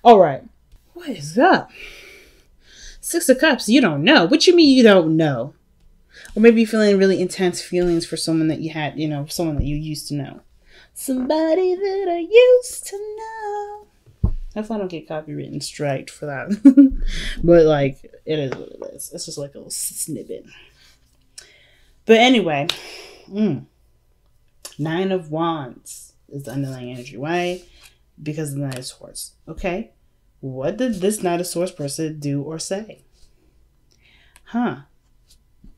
All right. What is up? Six of Cups, you don't know. What you mean you don't know? Or maybe you're feeling really intense feelings for someone that you had, someone that you used to know. Somebody that I used to know. Hopefully I don't get copywritten striked for that. But like, it is what it is. It's just like a little snippet. But anyway, 9 of Wands is the underlying energy. Why? Because of the Knight of Swords. Okay. What did this Knight of Swords person do or say?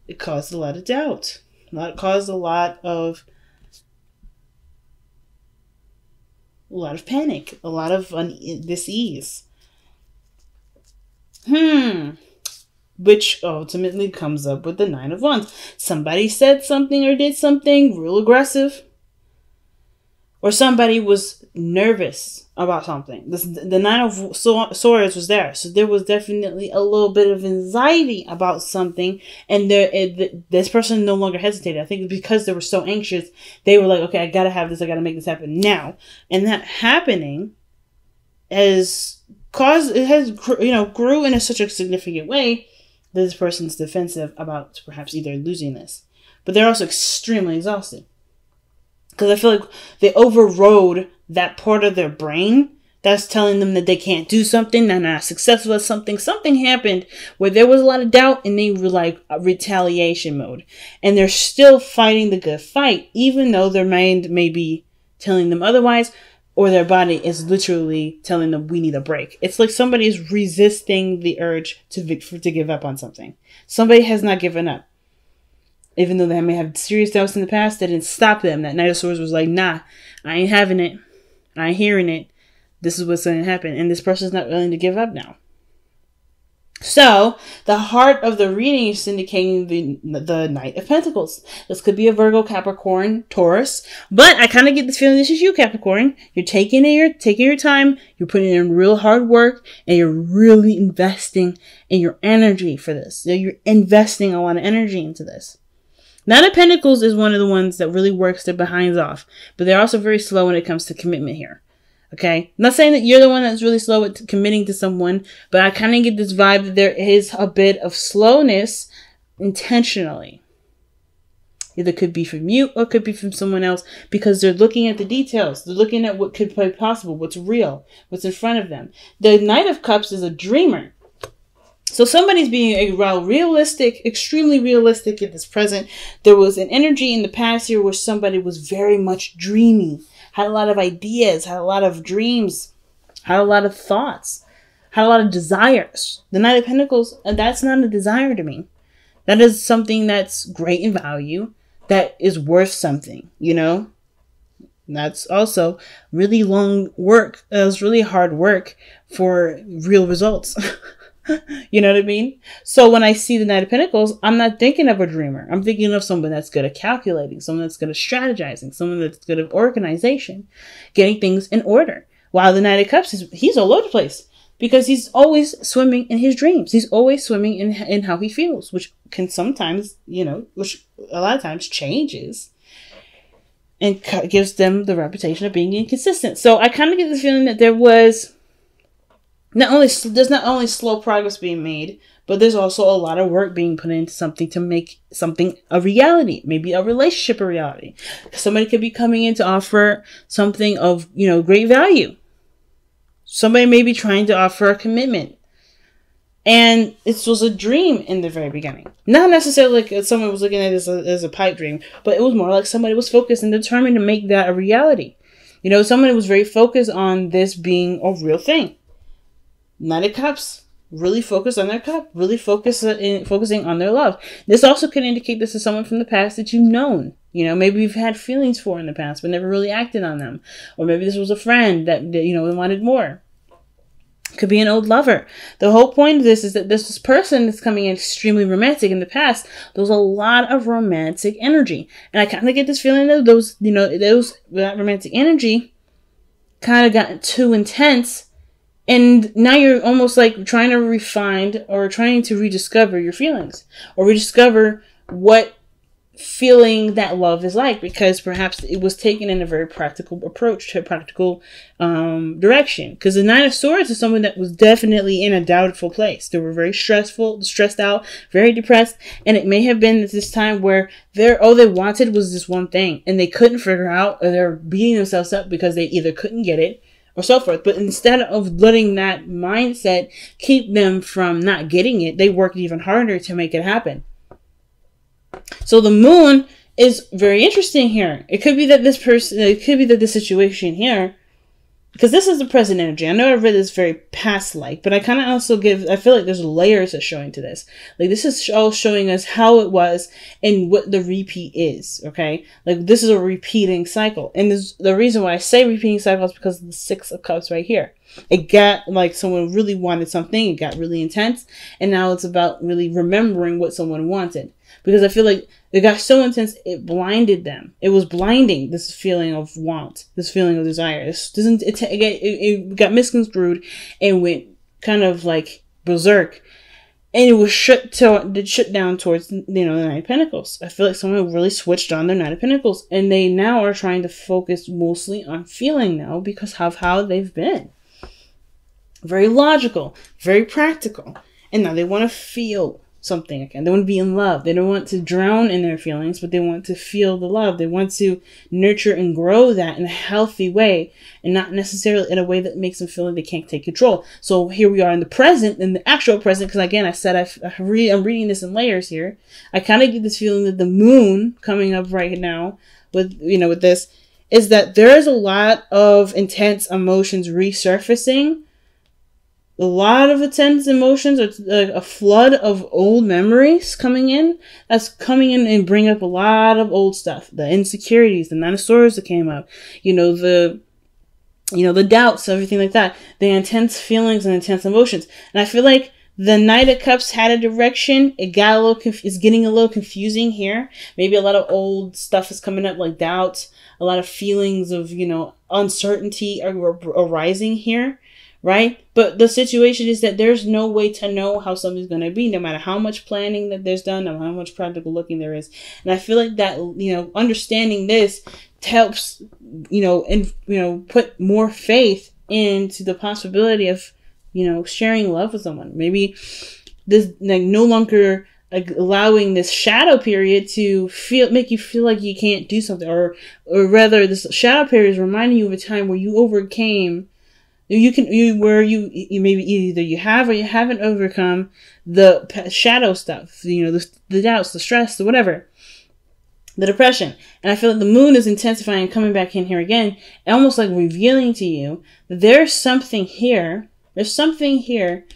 It caused a lot of doubt. It caused a lot of panic. A lot of dis-ease. Which ultimately comes up with the 9 of Wands. Somebody said something or did something real aggressive. Or somebody was nervous about something. The 9 of Swords was there. So there was definitely a little bit of anxiety about something. And this person no longer hesitated. I think because they were so anxious, they were like, okay, I got to have this. I got to make this happen now. And that happening has grew in such a significant way that this person's defensive about perhaps either losing this. But they're also extremely exhausted. Because I feel like they overrode that part of their brain that's telling them that they can't do something, they're not successful at something. Something happened where there was a lot of doubt and they were like retaliation mode. And they're still fighting the good fight, even though their mind may be telling them otherwise, or their body is literally telling them we need a break. It's like somebody is resisting the urge to give up on something. Somebody has not given up. Even though they may have serious doubts in the past, that didn't stop them. That Knight of Swords was like, nah, I ain't having it. I ain't hearing it. This is what's going to happen. And this person's not willing to give up now. So, the heart of the reading is indicating the Knight of Pentacles. This could be a Virgo, Capricorn, Taurus. But I kind of get this feeling this is you, Capricorn. You're taking your time. You're putting in real hard work. And you're really investing in your energy for this. You're investing a lot of energy into this. Knight of Pentacles is one of the ones that really works their behinds off. But they're also very slow when it comes to commitment here. Okay? I'm not saying that you're the one that's really slow at committing to someone. But I kind of get this vibe that there is a bit of slowness intentionally. Either could be from you or could be from someone else. Because they're looking at the details. They're looking at what could be possible. What's real. What's in front of them. The Knight of Cups is a dreamer. So somebody's being realistic, extremely realistic in this present. There was an energy in the past year where somebody was very much dreamy, had a lot of ideas, had a lot of dreams, had a lot of thoughts, had a lot of desires. The Knight of Pentacles, that's not a desire to me. That is something that's great in value, that is worth something, That's also really long work. It was really hard work for real results. You know what I mean? So when I see the Knight of Pentacles, I'm not thinking of a dreamer. I'm thinking of someone that's good at calculating, someone that's good at strategizing, someone that's good at organization, getting things in order. While the Knight of Cups, he's all over the place because he's always swimming in his dreams. He's always swimming in how he feels, which can sometimes, which a lot of times changes and gives them the reputation of being inconsistent. So I kind of get the feeling that there's not only slow progress being made, but there's also a lot of work being put into something to make something a reality, maybe a relationship a reality. Somebody could be coming in to offer something of, great value. Somebody may be trying to offer a commitment. And it was a dream in the very beginning. Not necessarily like someone was looking at it as a pipe dream, but it was more like somebody was focused and determined to make that a reality. Somebody was very focused on this being a real thing. Knight of Cups, really focused on their cup, really focusing on their love. This also could indicate this is someone from the past that you've known. Maybe you've had feelings for in the past, but never really acted on them. Or maybe this was a friend that wanted more. Could be an old lover. The whole point of this is that this person is coming in extremely romantic. In the past, there was a lot of romantic energy. And I kind of get this feeling that that romantic energy kind of got too intense. And now you're almost like trying to refine or trying to rediscover your feelings or rediscover what feeling that love is like, because perhaps it was taken in a very practical approach to a practical direction. Because the Nine of Swords is someone that was definitely in a doubtful place. They were very stressed out, very depressed, and it may have been at this time where all they wanted was this one thing, and they couldn't figure out, or they're beating themselves up because they either couldn't get it or so forth. But instead of letting that mindset keep them from not getting it, they worked even harder to make it happen. So the moon is very interesting here. It could be that this situation here, because this is the present energy. I know I've read this very past-like, but I kind of also I feel like there's layers of showing to this. Like, this is all showing us how it was and what the repeat is, okay? Like, this is a repeating cycle. And the reason why I say repeating cycle is because of the Six of Cups right here. It got like someone really wanted something. It got really intense. And now it's about really remembering what someone wanted. Because I feel like it got so intense, it blinded them. It was blinding, this feeling of want, this feeling of desire. It got misconstrued and went kind of like berserk. And it was shut down towards, the Nine of Pentacles. I feel like someone really switched on their Nine of Pentacles. And they now are trying to focus mostly on feeling now because of how they've been. Very logical, very practical. And now they want to feel something again. They want to be in love. They don't want to drown in their feelings, but they want to feel the love. They want to nurture and grow that in a healthy way, and not necessarily in a way that makes them feel like they can't take control. So here we are in the present, in the actual present, because again, I said I'm reading this in layers here. I kind of get this feeling that the moon coming up right now with this is that there is a lot of intense emotions resurfacing. A lot of intense emotions, or a flood of old memories coming in. That's coming in and bring up a lot of old stuff. The insecurities, the Nine of Swords that came up. The doubts, everything like that. The intense feelings and intense emotions. And I feel like the Knight of Cups had a direction. It got it's getting a little confusing here. Maybe a lot of old stuff is coming up, like doubts. A lot of feelings of, uncertainty are arising here. Right? But the situation is that there's no way to know how something's going to be, no matter how much planning that there's done, no matter how much practical looking there is. And I feel like that, understanding this helps, put more faith into the possibility of, sharing love with someone. Maybe this, no longer allowing this shadow period to make you feel like you can't do something, or rather this shadow period is reminding you of a time where you overcame. You maybe either you have or you haven't overcome the shadow stuff, the doubts, the stress, the whatever, the depression. And I feel like the moon is intensifying, coming back in here again, and almost like revealing to you that there's something here. There's something here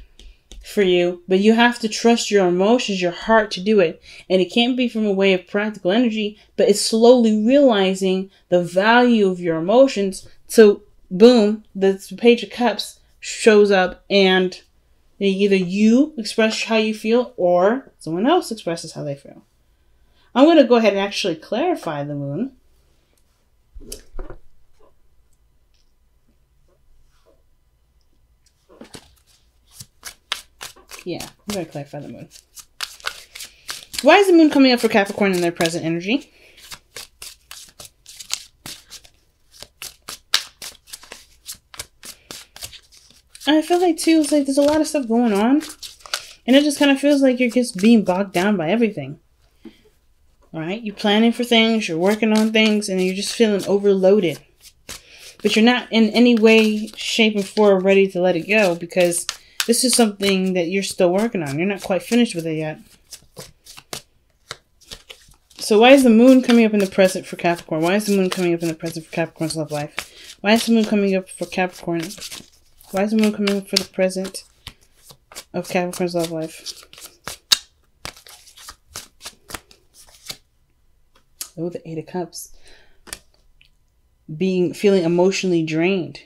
for you, but you have to trust your emotions, your heart to do it. And it can't be from a way of practical energy, but it's slowly realizing the value of your emotions. So boom, the Page of Cups shows up, and either you express how you feel or someone else expresses how they feel. I'm going to go ahead and actually clarify the moon. Yeah, I'm going to clarify the moon. Why is the moon coming up for Capricorn in their present energy? I feel like, too, it's like there's a lot of stuff going on. And it just kind of feels like you're just being bogged down by everything. Alright? You're planning for things, you're working on things, and you're just feeling overloaded. But you're not in any way, shape, or form ready to let it go, because this is something that you're still working on. You're not quite finished with it yet. So why is the moon coming up in the present for Capricorn? Why is the moon coming up in the present for Capricorn's love life? Why is the moon coming up for Capricorn? Why is the moon coming up for the present of Capricorn's love life? Oh, the Eight of Cups. Feeling emotionally drained.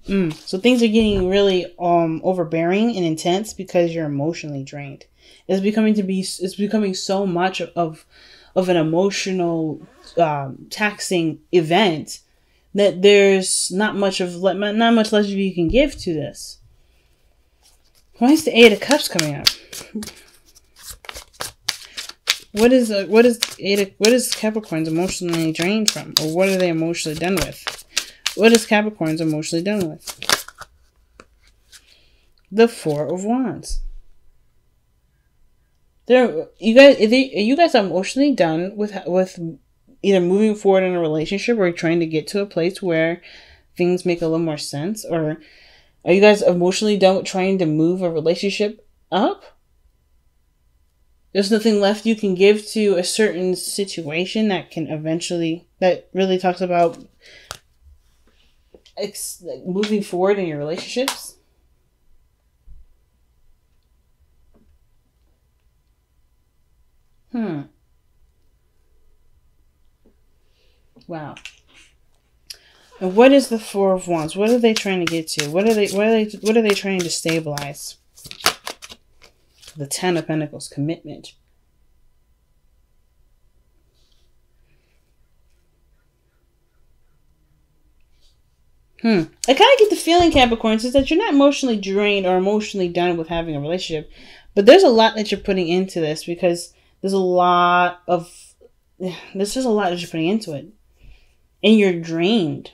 So things are getting really overbearing and intense because you're emotionally drained. It's becoming so much of an emotional taxing event that there's not much leisure you can give to this. Why is the Eight of Cups coming up? what is Capricorn's emotionally drained from, or what are they emotionally done with? What is Capricorn's emotionally done with? The Four of Wands. You guys are emotionally done with either moving forward in a relationship or trying to get to a place where things make a little more sense, or are you guys emotionally done with trying to move a relationship up? There's nothing left you can give to a certain situation that really talks about moving forward in your relationships. Wow. And what is the Four of Wands? What are they trying to get to? What are they trying to stabilize? The Ten of Pentacles, commitment. I kind of get the feeling, Capricorns, is that you're not emotionally drained or emotionally done with having a relationship, but there's a lot that you're putting into this, because there's just a lot that you're putting into it, and you're drained.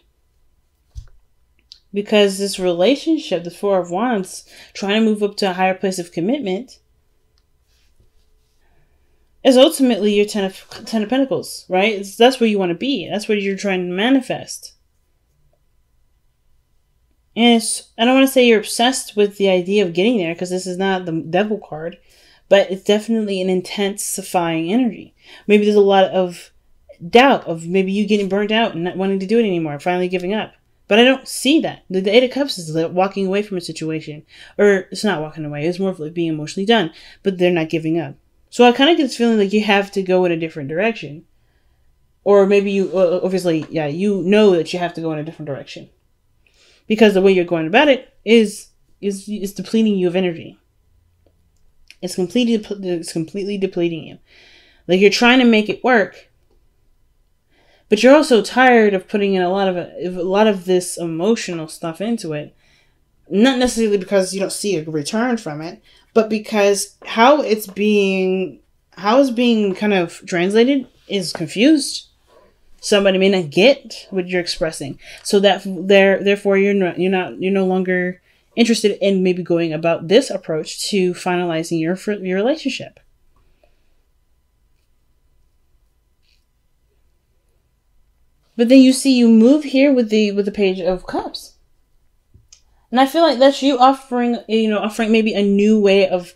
Because this relationship, the Four of Wands, trying to move up to a higher place of commitment, is ultimately your Ten of Pentacles, right? That's where you want to be. That's what you're trying to manifest. And I don't want to say you're obsessed with the idea of getting there, because this is not the Devil card, but it's definitely an intensifying energy. Maybe there's a lot of doubt of maybe you getting burnt out and not wanting to do it anymore, finally giving up. But I don't see that. The Eight of Cups is walking away from a situation. Or it's not walking away. It's more of like being emotionally done. But they're not giving up. So I kind of get this feeling like you have to go in a different direction. Or maybe obviously, you know that you have to go in a different direction. Because the way you're going about it is depleting you of energy. It's completely depleting you. Like you're trying to make it work. But you're also tired of putting in a lot of this emotional stuff into it. Not necessarily because you don't see a return from it, but because how it's being kind of translated is confused. Somebody may not get what you're expressing, so that therefore you're no longer interested in maybe going about this approach to finalizing your relationship. But then you move here with the Page of Cups. And I feel like that's you offering maybe a new way of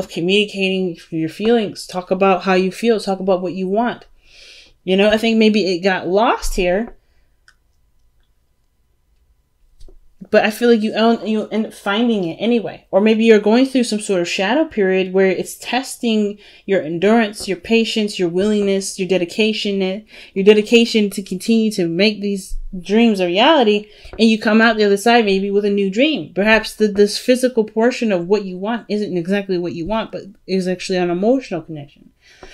communicating your feelings. Talk about how you feel. Talk about what you want. I think maybe it got lost here. But I feel like you end up finding it anyway. Or maybe you're going through some sort of shadow period where it's testing your endurance, your patience, your willingness, your dedication to continue to make these dreams a reality. And you come out the other side maybe with a new dream. Perhaps this physical portion of what you want isn't exactly what you want, but is actually an emotional connection.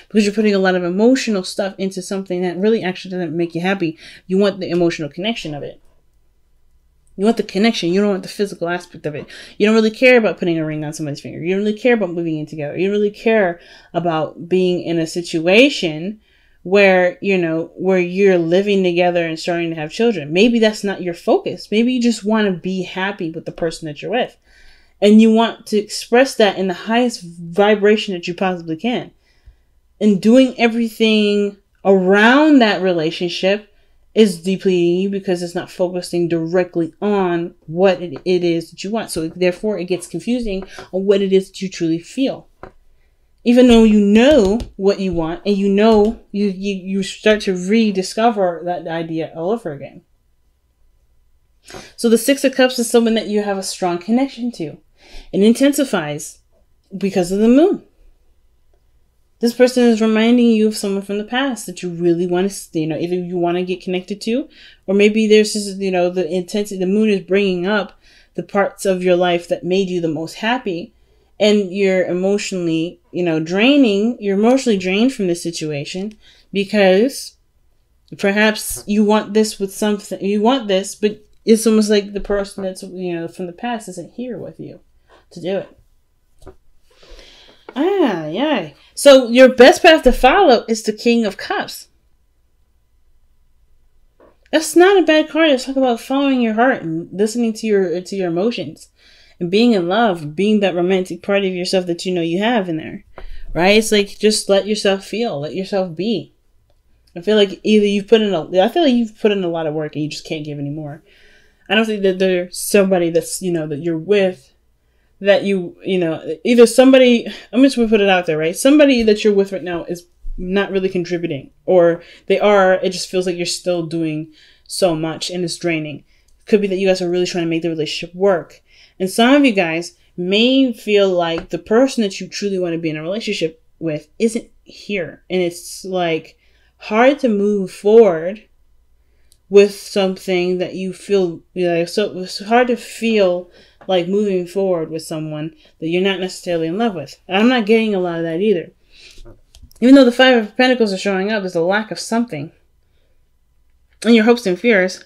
Because you're putting a lot of emotional stuff into something that really actually doesn't make you happy. You want the emotional connection of it. You want the connection. You don't want the physical aspect of it. You don't really care about putting a ring on somebody's finger. You don't really care about moving in together. You don't really care about being in a situation where, where you're living together and starting to have children. Maybe that's not your focus. Maybe you just want to be happy with the person that you're with. And you want to express that in the highest vibration that you possibly can. And doing everything around that relationship is depleting you because it's not focusing directly on what it is that you want. So therefore it gets confusing on what it is that you truly feel. Even though you know what you want and you start to rediscover that idea all over again. So the Six of Cups is someone that you have a strong connection to. It intensifies because of the moon. This person is reminding you of someone from the past that you really want to, either you want to get connected to, or maybe there's just, the intensity. The moon is bringing up the parts of your life that made you the most happy, and you're emotionally, draining. You're emotionally drained from this situation because perhaps you want this with something. You want this, but it's almost like the person that's, from the past isn't here with you to do it. Ah, yeah. So your best path to follow is the King of Cups. That's not a bad card. Let's talk about following your heart and listening to your emotions and being in love, being that romantic part of yourself that you know you have in there, right? It's like just let yourself feel, let yourself be. I feel like you've put in a lot of work and you just can't give anymore. I don't think that there's somebody that's that you're with that either somebody. I'm just gonna put it out there, right? Somebody that you're with right now is not really contributing, or they are, it just feels like you're still doing so much and it's draining. Could be that you guys are really trying to make the relationship work, and some of you guys may feel like the person that you truly want to be in a relationship with isn't here, and it's like hard to move forward with something that you feel, so it's hard to feel like moving forward with someone that you're not necessarily in love with. And I'm not getting a lot of that either. Even though the Five of Pentacles are showing up, there's a lack of something. And your hopes and fears.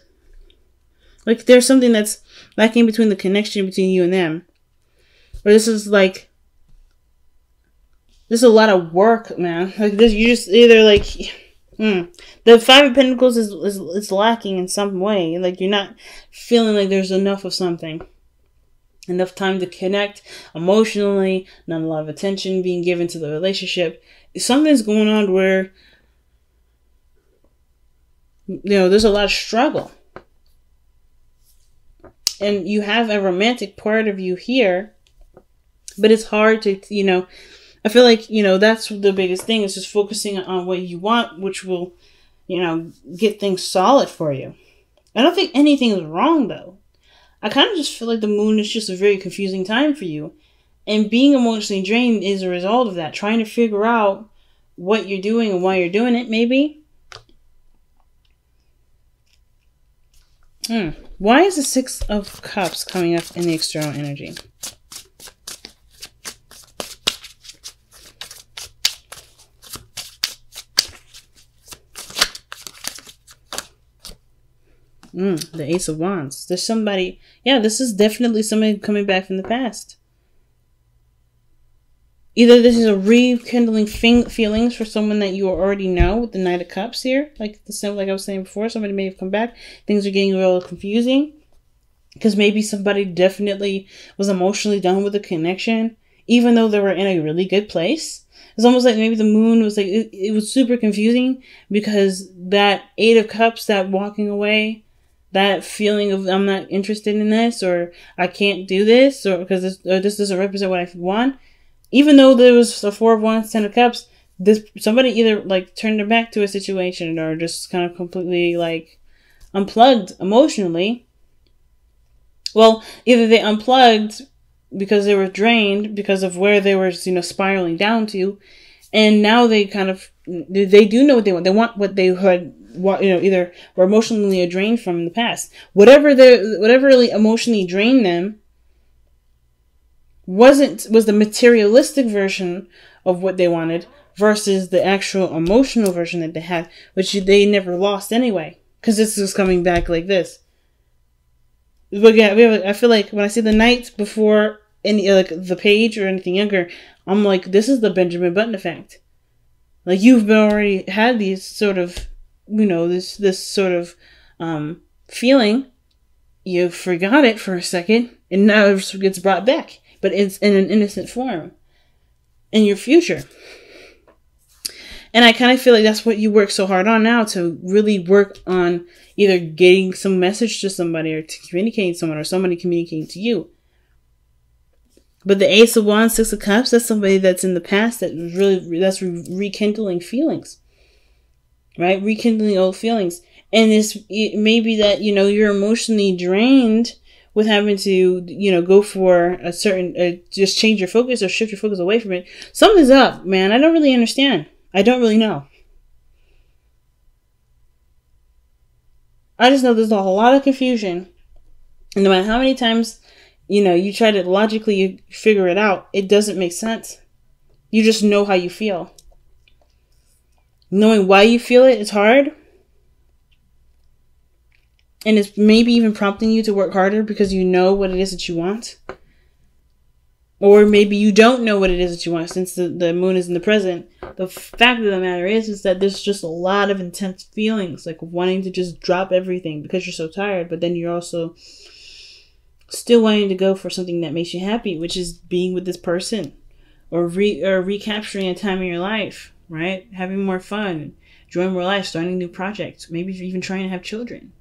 Like, there's something that's lacking between the connection between you and them. Or this is like, there's a lot of work, man. Like, this, you just either like, the Five of Pentacles is lacking in some way. Like, you're not feeling like there's enough of something. Enough time to connect emotionally, not a lot of attention being given to the relationship. Something's going on where, there's a lot of struggle. And you have a romantic part of you here, but it's hard to, I feel like, that's the biggest thing is just focusing on what you want, which will, get things solid for you. I don't think anything is wrong, though. I kind of just feel like the moon is just a very confusing time for you. And being emotionally drained is a result of that. Trying to figure out what you're doing and why you're doing it, maybe. Why is the Six of Cups coming up in the external energy? The Ace of Wands. There's somebody, this is definitely somebody coming back from the past. Either this is a rekindling feelings for someone that you already know with the Knight of Cups here. Like I was saying before, somebody may have come back. Things are getting real confusing. Because maybe somebody definitely was emotionally done with the connection. Even though they were in a really good place. It's almost like maybe the moon was like, it was super confusing. Because that Eight of Cups, that walking away, that feeling of I'm not interested in this, or I can't do this, or because this doesn't represent what I want. Even though there was a Four of Wands, Ten of Cups, somebody either like turned their back to a situation or just kind of completely like unplugged emotionally. Well, either they unplugged because they were drained because of where they were, spiraling down to, and now they do know what they want. They want what they had, either were emotionally drained from the past. Whatever really emotionally drained them was the materialistic version of what they wanted versus the actual emotional version that they had, which they never lost anyway. Because this is coming back like this. But yeah, I feel like when I see the Knight before any like the Page or anything younger, I'm like, this is the Benjamin Button effect. Like, you've already had these sort of, this sort of feeling. You forgot it for a second, and now it gets brought back. But it's in an innocent form in your future. And I kind of feel like that's what you work so hard on now, to really work on either getting some message to somebody or to communicating to someone or somebody communicating to you. But the Ace of Wands, Six of Cups, that's somebody that's in the past that's rekindling feelings, right? Rekindling old feelings. And it may be that, you're emotionally drained with having to, go for a certain, just change your focus or shift your focus away from it. Something's up, man. I don't really understand. I don't really know. I just know there's a lot of confusion. And no matter how many times, you try to logically figure it out, it doesn't make sense. You just know how you feel. Knowing why you feel it is hard. And it's maybe even prompting you to work harder because you know what it is that you want. Or maybe you don't know what it is that you want since the moon is in the present. The fact of the matter is that there's just a lot of intense feelings, like wanting to just drop everything because you're so tired, but then you're also still wanting to go for something that makes you happy, which is being with this person or recapturing a time in your life, right? Having more fun, enjoying more life, starting new projects, maybe even trying to have children.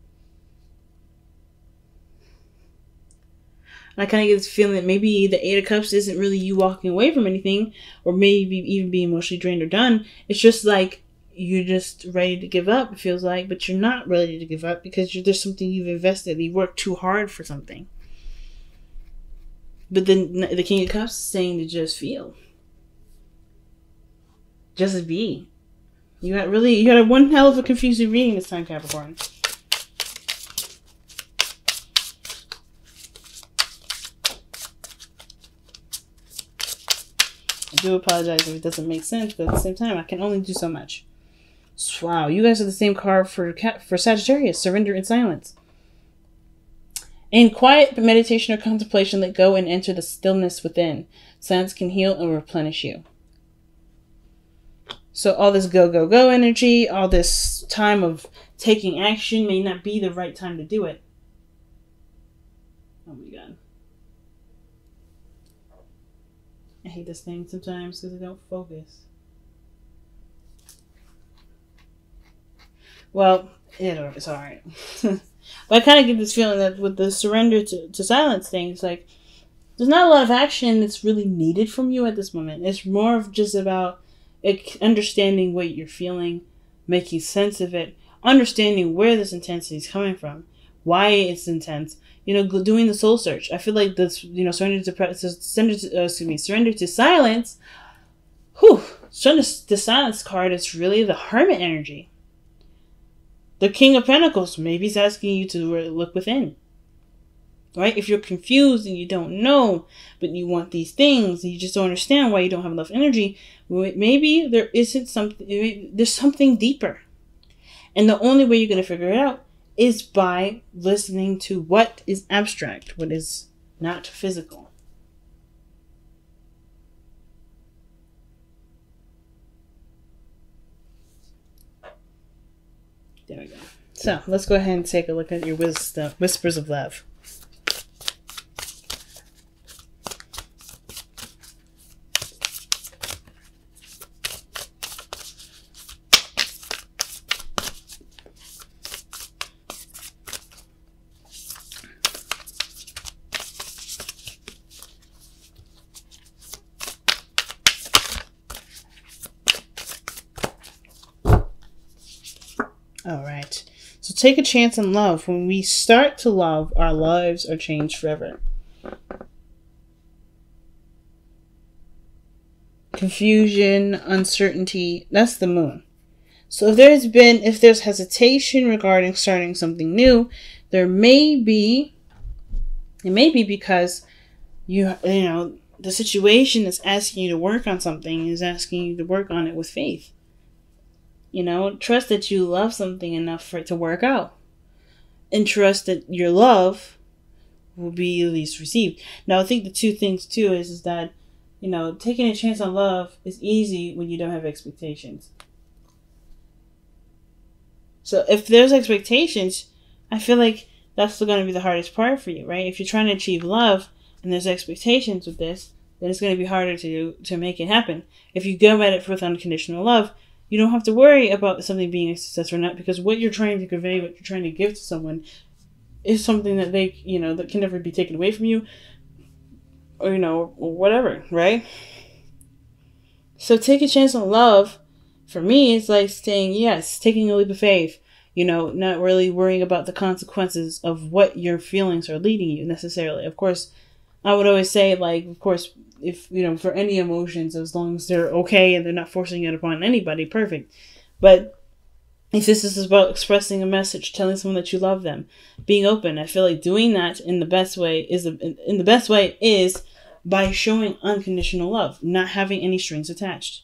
And I kind of get this feeling that maybe the Eight of Cups isn't really you walking away from anything, or maybe even being emotionally drained or done. It's just like you're just ready to give up, it feels like, but you're not ready to give up because there's something you've invested. You worked too hard for something. But then the King of Cups is saying to just feel. Just be. You got one hell of a confusing reading this time, Capricorn. I do apologize if it doesn't make sense, but at the same time, I can only do so much. Wow, you guys are the same card for Sagittarius, surrender and silence. In quiet meditation or contemplation, let go and enter the stillness within. Silence can heal and replenish you. So all this go, go, go energy, all this time of taking action may not be the right time to do it. Oh my God. I hate this thing sometimes because I don't focus. Well, it's alright. But I kind of get this feeling that with the surrender to silence thing, it's like there's not a lot of action that's really needed from you at this moment. It's more of just about understanding what you're feeling, making sense of it, understanding where this intensity is coming from, why it's intense. Doing the soul search. I feel like this, surrender to silence. Surrender to silence card is really the Hermit energy. The King of Pentacles, maybe he's asking you to look within. Right? If you're confused and you don't know, but you want these things, and you just don't understand why you don't have enough energy, maybe there's something deeper. And the only way you're going to figure it out is by listening to what is abstract, what is not physical. There we go. So let's go ahead and take a look at your whispers of love. All right. So take a chance on love. When we start to love, our lives are changed forever. Confusion, uncertainty, that's the moon. So if there's hesitation regarding starting something new, it may be because the situation is asking you to work on something, is asking you to work on it with faith. Trust that you love something enough for it to work out. And trust that your love will be at least received. Now, I think the two things, too, is that, taking a chance on love is easy when you don't have expectations. So if there's expectations, I feel like that's still going to be the hardest part for you, right? If you're trying to achieve love and there's expectations with this, then it's going to be harder to make it happen. If you go at it with unconditional love, you don't have to worry about something being a success or not, because what you're trying to convey, what you're trying to give to someone is something that they, that can never be taken away from you, or, or whatever, right? So take a chance on love. For me, it's like saying yes, taking a leap of faith, not really worrying about the consequences of what your feelings are leading you necessarily. Of course, I would always say, of course, if, for any emotions, as long as they're okay and they're not forcing it upon anybody, perfect. But if this is about expressing a message, telling someone that you love them, being open, I feel like doing that in the best way is by showing unconditional love, not having any strings attached.